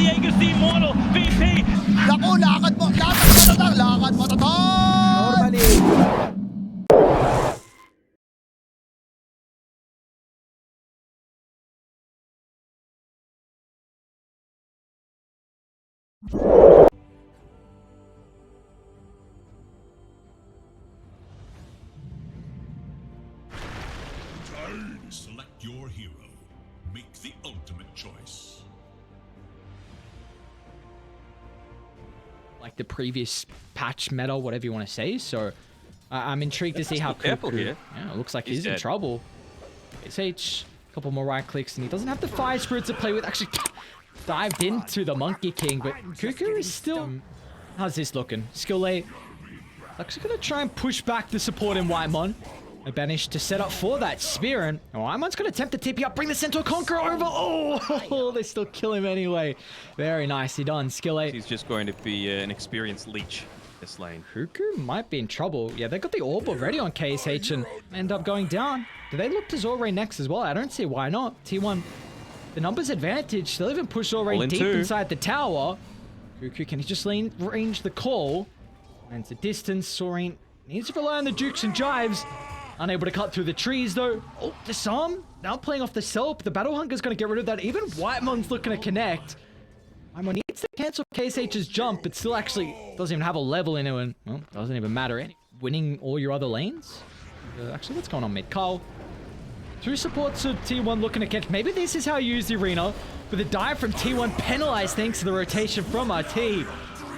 Diego's the immortal VP. Naku, lakad mo tatang, lakad mo tatang! Normally. Select your hero. Make the ultimate choice. Like the previous patch meta, whatever you want to say. So I'm intrigued to see how careful here. Yeah, it looks like he's in dead. trouble. SH, a couple more right clicks, and he doesn't have the fire spirits to play with. Actually, dived into the Monkey King, but Cuckoo is still. How's this looking? Skill 8. Actually gonna try and push back the support in Whitemon. They managed to set up for that spear, and Whitemon's gonna attempt to TP up, bring the Centaur Conqueror over. Oh, they still kill him anyway. Very nicely done. Skill 8. He's just going to be an experienced leech this lane. Cuckoo might be in trouble. Yeah, they got the orb already on KSH and end up going down. Do they look to Zorain next as well? I don't see why not. T1, the numbers advantage. They'll even push Zorain deep inside the tower. Cuckoo, can he just range the call? And it's a distance. Zorain needs to rely on the jukes and jives. Unable to cut through the trees though. Oh, disarm. Now playing off the self. The Battle Hunger's going to get rid of that. Even Whitemon's looking to connect. Whitemon needs to cancel KSH's jump, but still actually doesn't even have a level in it, and well, doesn't even matter. Winning all your other lanes? Actually, what's going on mid? Carl. Two supports of T1 looking to catch. Maybe this is how you use the arena. But the dive from T1 penalized thanks to the rotation from RT.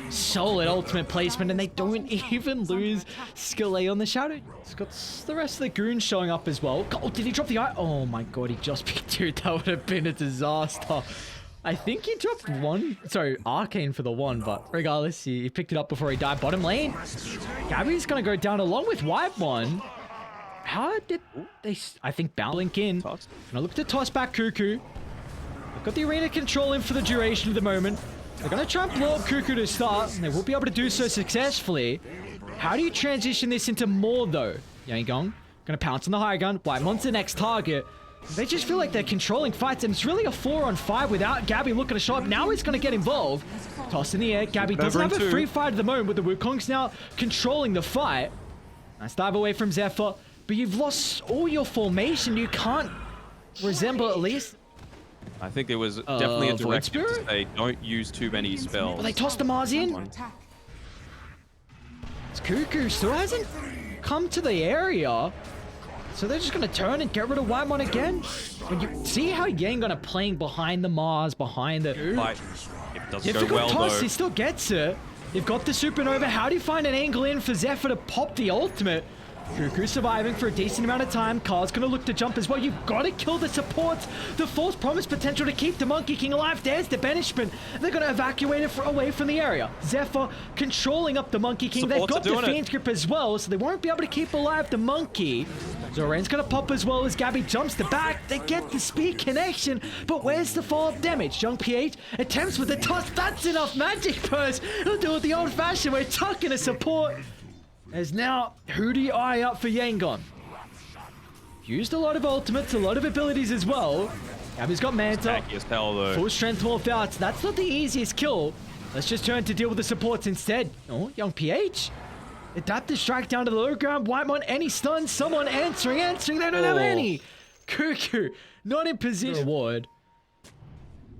Solid ultimate placement, and they don't even lose skill A on the Shadow. It's got the rest of the goons showing up as well. Oh, did he drop the eye? Oh my god, he just picked two. That would have been a disaster. I think he dropped one. Sorry, Arcane for the one, but regardless, he picked it up before he died. Bottom lane. Gabby's going to go down along with Whitemon. How did they... I think Bowlink in. Gonna look to toss back Cuckoo. They've got the arena control in for the duration of the moment. They're going to try and blow up Cuckoo to start, and they will be able to do so successfully. How do you transition this into more, though? Yangon going to pounce on the high gun. Whitemon's the next target. They just feel like they're controlling fights, and it's really a 4-on-5 without Gabby looking to show up. Now he's going to get involved. Toss in the air. Gabby doesn't have a free fight at the moment, with the Wukong's now controlling the fight. Nice dive away from Zephyr, but you've lost all your formation. You can't resemble at least... I think there was definitely a directive to say don't use too many spells. Well, they tossed the Mars in. Cuckoo still hasn't come to the area. So they're just going to turn and get rid of Whitemon again. When you see how Yangon are playing behind the Mars, behind the... But it doesn't go difficult well, toss, though. he still gets it. You've got the Supernova. How do you find an angle in for Zephyr to pop the ultimate? Cuckoo surviving for a decent amount of time. Carl's going to look to jump as well. You've got to kill the supports. The false promise potential to keep the Monkey King alive. There's the banishment. They're going to evacuate it away from the area. Zephyr controlling up the Monkey King. They've got the Fiend's Grip as well, so they won't be able to keep alive the Monkey. Zorain's going to pop as well as Gabby jumps the back. They get the speed connection, but where's the follow-up damage? Young PH attempts with the toss. That's enough magic burst. He'll do it the old-fashioned way, tucking a support. As now, Hootie Eye up for Yangon. Used a lot of ultimates, a lot of abilities as well. Gabby's got Manta. Full strength morph out. That's not the easiest kill. Let's just turn to deal with the supports instead. Oh, Young PH. Adaptive strike down to the low ground. Whitemon, any stuns? Someone answering. They don't have any. Cuckoo, not in position. Reward.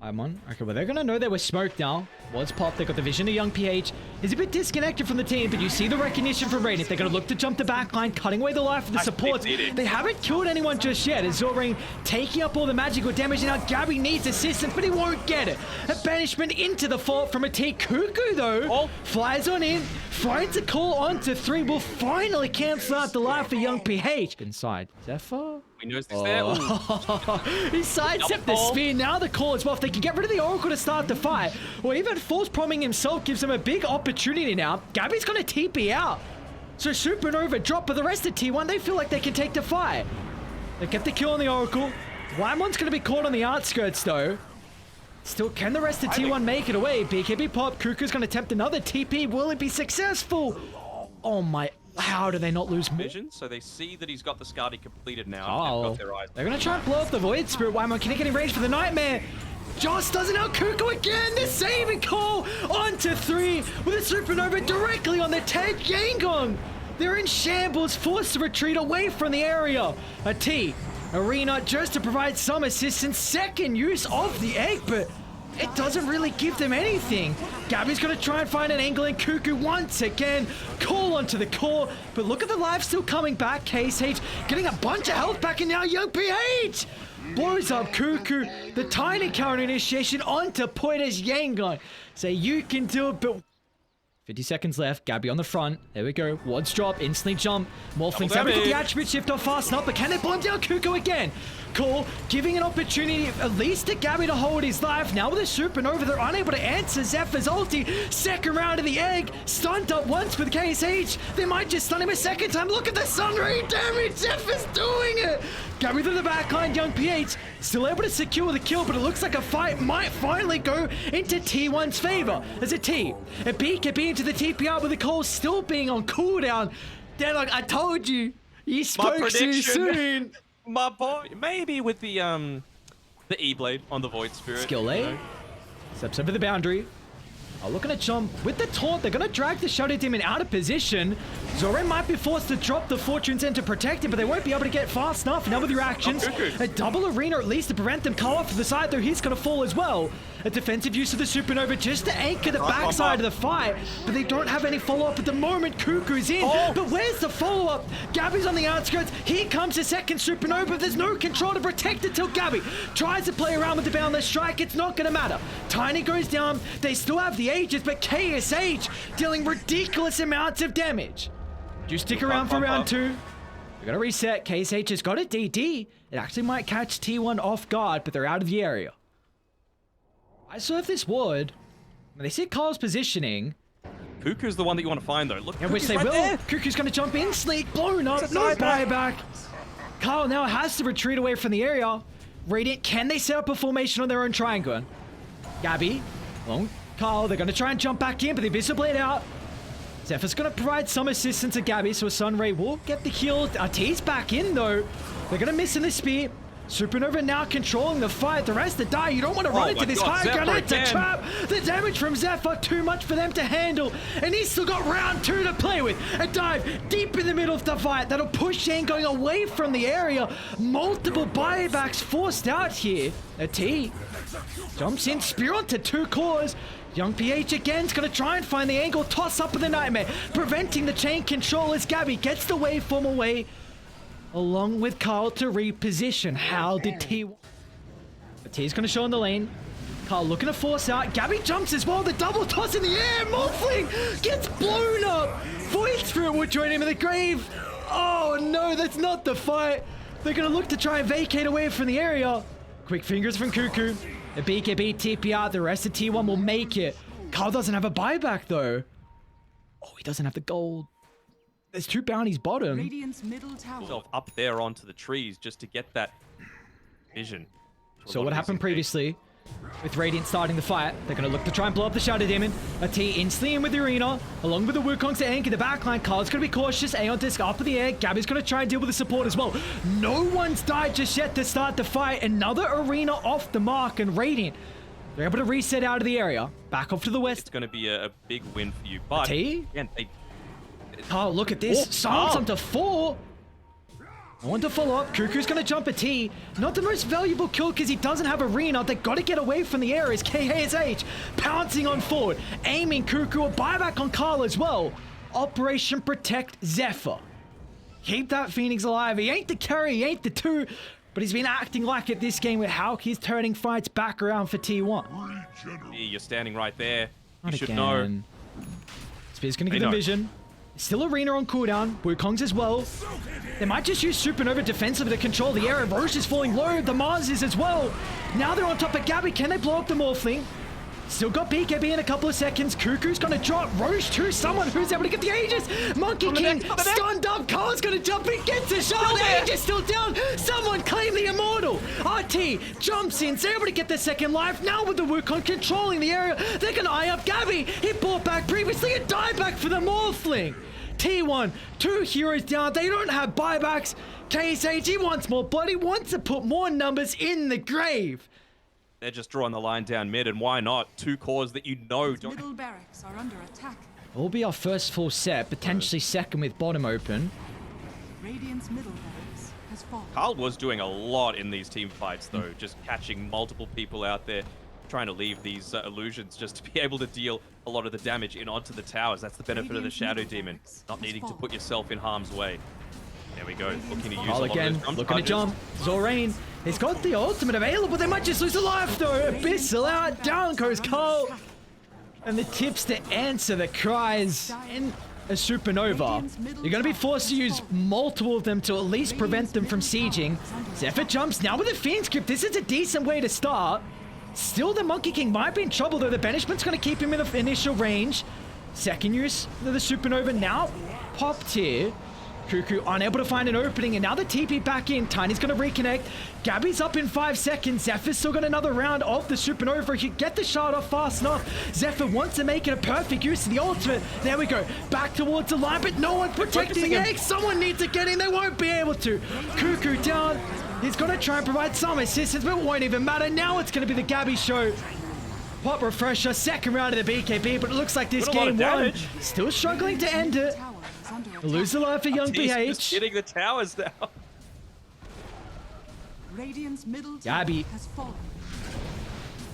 Whitemon. Okay, well, they're going to know they were smoked now. Was popped. They got the vision of Young PH. He's a bit disconnected from the team, but you see the recognition from Radiant. They're going to look to jump the backline, cutting away the life of the supports. They haven't killed anyone just yet. As Zorain taking up all the magical damage, and now Gabby needs assistance, but he won't get it. A banishment into the fault from a T. Cuckoo, though, flies on in, finds a call onto 3. Will finally cancel out the life of Young PH. Inside. Zephyr? We know it's there. He sidestepped the spear. Now the call as well. If they can get rid of the Oracle to start the fight, or even force promming himself gives him a big opportunity now. Gabby's going to TP out. So Supernova drop, but the rest of T1, they feel like they can take the fight. They get the kill on the Oracle. Whitemon's going to be caught on the outskirts, though. Still, can the rest of T1 make it away? BKB pop. Cuckoo's going to attempt another TP. Will it be successful? Oh my... How do they not lose more? So they see that he's got the Skadi completed now. Oh, got their eyes. They're going to try and blow up the Void Spirit. Whitemon, can he get in range for the Nightmare? Just doesn't out Cuckoo again. The saving call onto 3 with a supernova directly on the Ted Yangon. They're in shambles, forced to retreat away from the area. A T, Arena just to provide some assistance. Second use of the egg, but it doesn't really give them anything. Gabby's gonna try and find an angle in Cuckoo once again. Call onto the core, but look at the life still coming back. KSH getting a bunch of health back, and now Young PH blows up Cuckoo. The tiny counter initiation onto Poita's Yangon. Say you can do it, but 50 seconds left. Gabby on the front. There we go. Wads drop. Instantly jump. Morphlings haven't got the attribute shift off fast enough, but can they bomb down Cuckoo again? Call, giving an opportunity at least to Gabby to hold his life. Now with a supernova, they're unable to answer Zephyr's ulti. Second round of the egg. Stunned up once with KSH. They might just stun him a second time. Look at the sun ray damage. Zephyr's doing it. Gabby through the backline. Young PH still able to secure the kill, but it looks like a fight might finally go into T1's favor. As a T, a B can be into the TPR with the call still being on cooldown. They're like, I told you. You spoke too soon. My boy, maybe with the E-Blade on the Void Spirit. Skill A. Steps over the boundary. Are looking to jump with the taunt. They're going to drag the Shadow Demon out of position. Zoran might be forced to drop the Fortune Center to protect him, but they won't be able to get fast enough. Now with your actions, a double arena at least to prevent them. Call off to the side, though he's going to fall as well. A defensive use of the Supernova just to anchor the backside of the fight, but they don't have any follow-up at the moment. Cuckoo's in, but where's the follow-up? Gabby's on the outskirts. Here comes a second Supernova. There's no control to protect it till Gabby tries to play around with the boundless strike. It's not going to matter. Tiny goes down. They still have the Aegis, but KSH dealing ridiculous amounts of damage. Do you stick around for round 2? We're going to reset. KSH has got a DD. It actually might catch T1 off guard, but they're out of the area. I serve this ward. When they see Carl's positioning. Cuckoo's the one that you want to find, though. Look, in which they will. There. Cuckoo's going to jump in. Sleek blown up. No buyback. Carl now has to retreat away from the area. Radiant, can they set up a formation on their own triangle? Gabby, long Carl, they're going to try and jump back in, but they Visiblade out. Zephyr's going to provide some assistance to Gabby, so a Sunray will get the kill. T's back in, though. They're going to miss in the spear. Supernova now controlling the fight. The rest to die. You don't want to run into this high ground. It's a trap. The damage from Zephyr, too much for them to handle. And he's still got round 2 to play with. A dive deep in the middle of the fight. That'll push Shane going away from the area. Multiple buybacks forced out here. A T jumps in, spear onto 2 cores. Young PH again is going to try and find the angle. Toss up with the Nightmare, preventing the chain control as Gabby gets the waveform away. Along with Carl to reposition. How did T... T's going to show in the lane. Carl looking to force out. Gabby jumps as well. The double toss in the air. Morphling gets blown up. Void Spirit will join him in the grave. Oh no, that's not the fight. They're going to look to try and vacate away from the area. Quick fingers from Cuckoo. The BKB TPR. The rest of T1 will make it. Carl doesn't have a buyback though. Oh, he doesn't have the gold. There's 2 bounties bottom. Radiant's middle tower. Up there onto the trees just to get that vision. So what happened previously with Radiant starting the fight, they're going to look to try and blow up the Shadow Demon. A T instantly in with the arena, along with the Wukongs to anchor the backline. Carl's going to be cautious. Aeon Disc up in the air. Gabby's going to try and deal with the support as well. No one's died just yet to start the fight. Another arena off the mark, and Radiant, they're able to reset out of the area. Back off to the west. It's going to be a big win for you. But T? again, Oh, look at this. Silence onto 4. I want to follow up. Cuckoo's going to jump a T. Not the most valuable kill because he doesn't have arena. They got to get away from the air as KSH pouncing on forward. Aiming Cuckoo. A buyback on Carl as well. Operation Protect Zephyr. Keep that Phoenix alive. He ain't the carry. He ain't the 2. But he's been acting like it this game with how he's turning fights back around for T1. You're standing right there. Not You should again. know. Spear's going to give them vision. Still arena on cooldown. Wukongs as well. They might just use Supernova defensively to control the area. Roche is falling low. The Mars is as well. Now they're on top of Gabby. Can they blow up the Morphling? Still got BKB in a couple of seconds. Cuckoo's going to drop. Roche to someone who's able to get the Aegis. Monkey King stunned up. Carl's going to jump in. Gets a shot. The Aegis still down. Someone claim the Immortal. RT jumps in. They're able to get their second life. Now with the Wukong controlling the area. They're going to eye up Gabby. He brought back previously a dieback for the Morphling. T1, 2 heroes down. They don't have buybacks. KSH, he wants more blood. He wants to put more numbers in the grave. They're just drawing the line down mid, and why not? Two cores that you know don't... Middle barracks are under attack. Will be our first full set, potentially second with bottom open. Radiant's middle barracks has fallen. Carl was doing a lot in these team fights, though, just catching multiple people out there, trying to leave these illusions just to be able to deal a lot of the damage in onto the towers. That's the benefit of the Shadow Demon, not needing to put yourself in harm's way. There we go, looking to use a lot again, of those jump looking to charges. jump. Zorain, he's got the ultimate available. They might just lose a life though. Abyssal out, down goes Carl. And the tips to answer the cries in a supernova. You're going to be forced to use multiple of them to at least prevent them from sieging. Zephyr jumps now with a Fiend's Grip. This is a decent way to start. Still, the Monkey King might be in trouble though. The banishment's going to keep him in the initial range. Second use of the supernova now popped here. Cuckoo unable to find an opening, and now the TP back in. Tiny's going to reconnect. Gabby's up in 5 seconds. Zephyr's still got another round of the supernova. He can get the shot off fast enough. Zephyr wants to make it a perfect use of the ultimate. There we go. Back towards the line, but no one protecting it. Someone needs to get in. They won't be able to. Cuckoo down. He's going to try and provide some assistance, but it won't even matter. Now it's going to be the Gabby show. Pop refresher, second round of the BKB, but it looks like this game won. Still struggling to end it. Lose the life for young PH. Hitting the towers now. Radiant's middle Gabby. has fallen.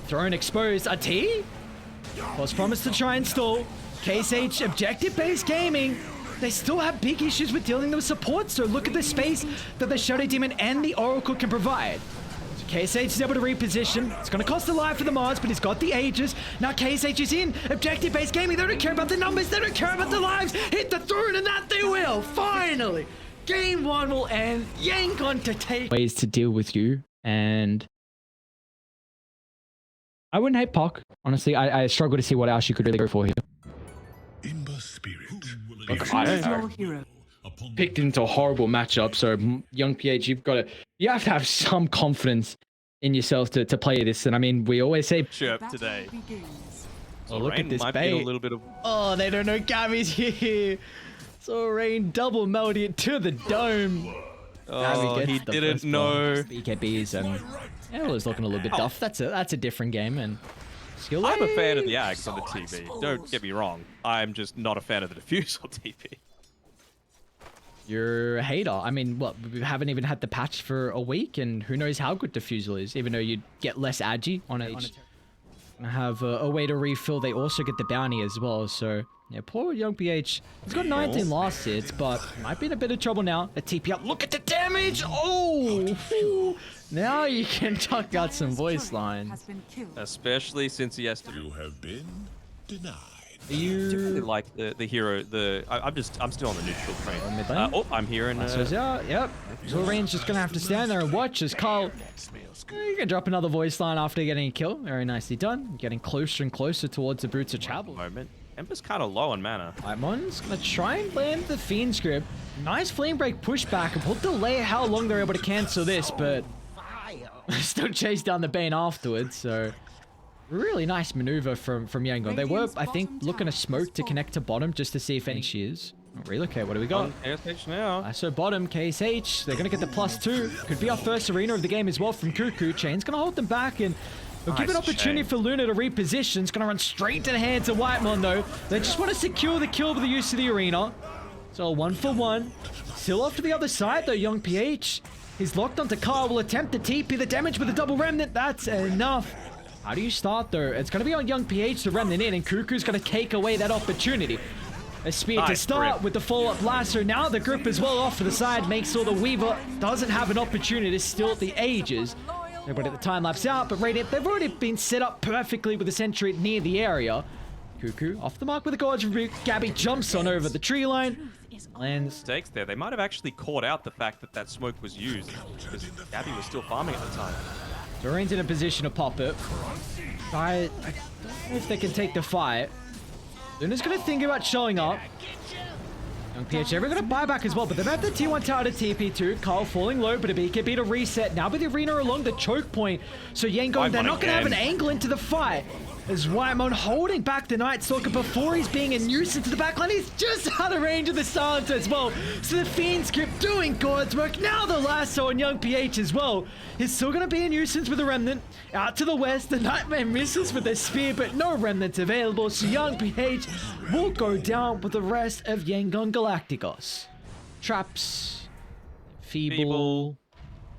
Throne exposed. A T? Was promised to try and stall. Case H, objective-based gaming. They still have big issues with dealing with support, so look at the space that the Shadow Demon and the Oracle can provide. So Case H is able to reposition. It's going to cost a life for the Mars, but he's got the Aegis. Now Case H is in. Objective-based gaming. They don't care about the numbers. They don't care about the lives. Hit the throne, and that they will. Finally. Game 1 will end. Yangon to take ways to deal with you, and I wouldn't hate Puck. Honestly, I struggle to see what else you could really go for here. Imba Spirit. Look, I don't know. Hero. Picked into a horrible matchup, so young PH, you have to have some confidence in yourself to play this. And I mean, we always say Chirp today. Oh, look at this might bait. be a little bit of... Oh, they don't know Gabby's here. So Rain double melody it to the dome. Oh, he didn't know. BKBs and it was looking a little bit duff. That's a different game, and skill. I'm a fan of the Axe on the TV. Don't get me wrong. I'm just not a fan of the Diffusal TV. You're a hater. I mean, what? We haven't even had the patch for a week, and who knows how good Diffusal is, even though you'd get less agi on it. Have a way to refill. They also get the bounty as well, so yeah, poor young PH. He's got 19 last hits, but might be in a bit of trouble now. A TP up. Look at the damage! Oh! Whew. Now you can talk out some voice lines. Especially since he has to... You have been denied. You really like the hero. I'm still on the neutral train. Oh, I'm here in. Yep. Zorain's just gonna have to stand there and watch as Carl. You can drop another voice line after getting a kill. Very nicely done. Getting closer and closer towards the Boots of Travel. Moment. Ember's kind of low on mana. Imon's gonna try and land the Fiend's Grip. Nice Flame Break pushback. It will delay how long they're able to cancel this, but still chase down the Bane afterwards. So. Really nice maneuver from Yangon. They were, I think, looking to smoke to connect to bottom just to see if any she is. Relocate, what do we got? KSH now. So bottom, KSH. They're going to get the +2. Could be our first arena of the game as well from Cuckoo. Chain's going to hold them back, and they'll give an opportunity for Luna to reposition. It's going to run straight to the hands of Whitemon, though. They just want to secure the kill with the use of the arena. So 1 for 1. Still off to the other side, though, young PH. He's locked onto Carl. Will attempt to TP the damage with a double remnant. That's enough. How do you start, though? It's going to be on young PH to remnant in, and Cuckoo's going to take away that opportunity. A spear to start with the follow-up lasso. Now the grip as well off to the side makes sure the Weaver doesn't have an opportunity to steal the Aegis. Everybody at the time lapse out, but Radiant, they've already been set up perfectly with the sentry near the area. Cuckoo off the mark with a gorge rebuke. Gabby jumps on over the tree line. Lands. Mistakes there. They might have actually caught out the fact that that smoke was used because Gabby was still farming at the time. Zorain's in a position to pop it. I don't know if they can take the fight. Luna's going to think about showing up. Young PH, they're going to buy back as well, but they have the T1 tower to TP2. Carl falling low, but a BKB to reset. Now with the arena along the choke point. So Yangon, they're not going to have an angle into the fight. As Whitemon holding back the Night Stalker before he's being a nuisance to the backline. He's just out of range of the silencer as well. So the Fiend script doing God's work. Now the lasso on Young PH as well. He's still going to be a nuisance with a Remnant. Out to the west, the Nightmare misses with the spear, but no Remnants available. So Young PH will go down with the rest of Yangon Galacticos. Traps. Feeble.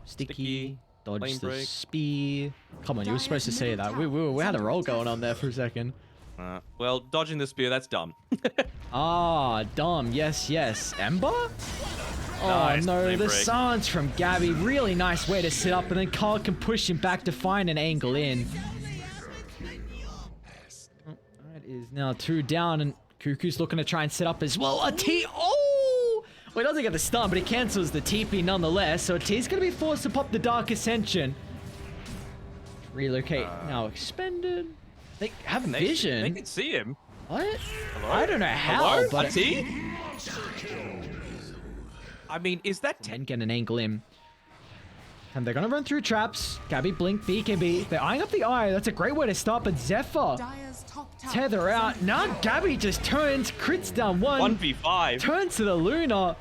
Sticky. Dodge Lane the break. spear. Come on, you were supposed to say that. We had a roll going on there for a second. Well, dodging the spear, that's dumb. Ah, dumb. Yes, yes. Ember? Oh, Nice, no. lane The break. silence from Gabby. Really nice way to sit up, and then Carl can push him back to find an angle in. Oh, that is now 2 down, and Cuckoo's looking to try and set up as well. A T. Oh! Well, he doesn't get the stun, but he cancels the TP nonetheless. So T's going to be forced to pop the Dark Ascension. Relocate. Now expended. They have vision. They can see him. What? Hello? I don't know how, Hello? but... A T? I mean, is that... And get an angle in. And they're going to run through traps. Gabby, Blink, BKB. They're eyeing up the eye. That's a great way to start, but Zephyr... Dire's top tower Tether is out. under Now attack. Gabby just turns, crits down 1v5. turns to the Luna.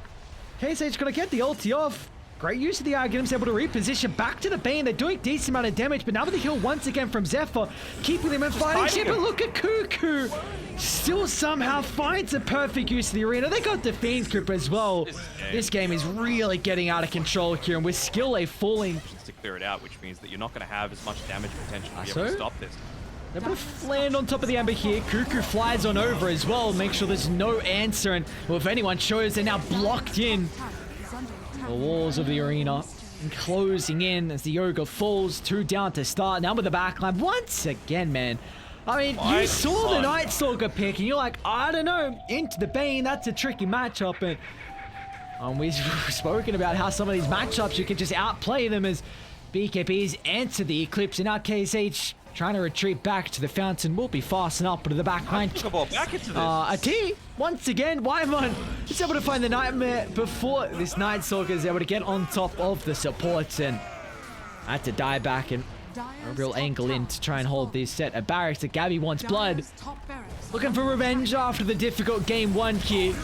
KSH gonna get the ulti off. Great use of the arguments, able to reposition back to the Bane. They're doing decent amount of damage, but now with the heal once again from Zephyr, keeping them in fighting hiding shape. But him. look at Cuckoo. Still somehow finds a perfect use of the arena. They got the Fiend Grip as well. This game is really getting out of control here, and with skill A falling. To clear it out, which means that you're not going to have as much damage potential to be So? able to stop this. They're gonna land on top of the Ember here. Cuckoo flies on over as well. Make sure there's no answer, and well, if anyone shows, they're now blocked in. Tower is under attack. The walls of the arena and closing in as the Yoga falls. 2 down to start. Now with the backline once again, man. I mean, you Nice saw the fun. Night Stalker pick, and you're like, I don't know, into the Bane. That's a tricky matchup, and we've spoken about how some of these matchups you can just outplay them as BKBs answer the Eclipse, and now KSH trying to retreat back to the fountain will be fast enough, but to the backline. Took a ball back into this. A T, once again, Whitemon is able to find the Nightmare before this Night Stalker is able to get on top of the supports, and had to die back and a real angle in to try and hold this set of barracks that Gabby wants blood. Dire's top barracks Looking for revenge after the difficult game 1 here.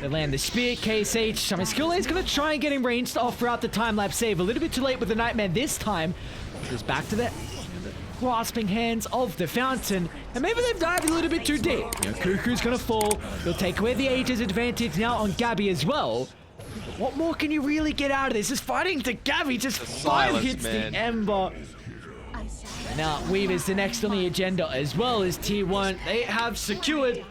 They land the spear, KSH. I mean, Skill A is going to try and get in range to offer out the time-lapse save. A little bit too late with the Nightmare this time. Goes back to the grasping hands of the fountain, and maybe they've dived a little bit too deep. You know, Cuckoo's gonna fall. He'll take away the Aegis advantage now on Gabby as well. But what more can you really get out of this? Just fighting to Gabby, just 5 silence, hits man. the Ember. And now Weaver's the next on the agenda as well as T1. They have secured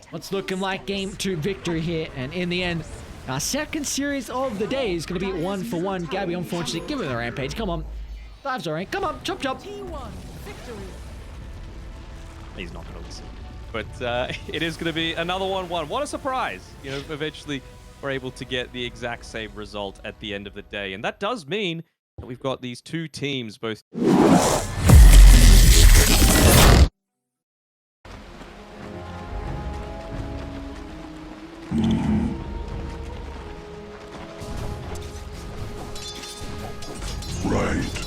what's looking like game 2 victory here, and in the end, our second series of the day is gonna be 1-for-1. Gabby, unfortunately, give him the rampage. Come on. Lives alright. Come on, chop chop. T1 victory. He's not going to listen. But it is going to be another 1-1. What a surprise. You know, eventually we're able to get the exact same result at the end of the day. And that does mean that we've got these 2 teams both... Right.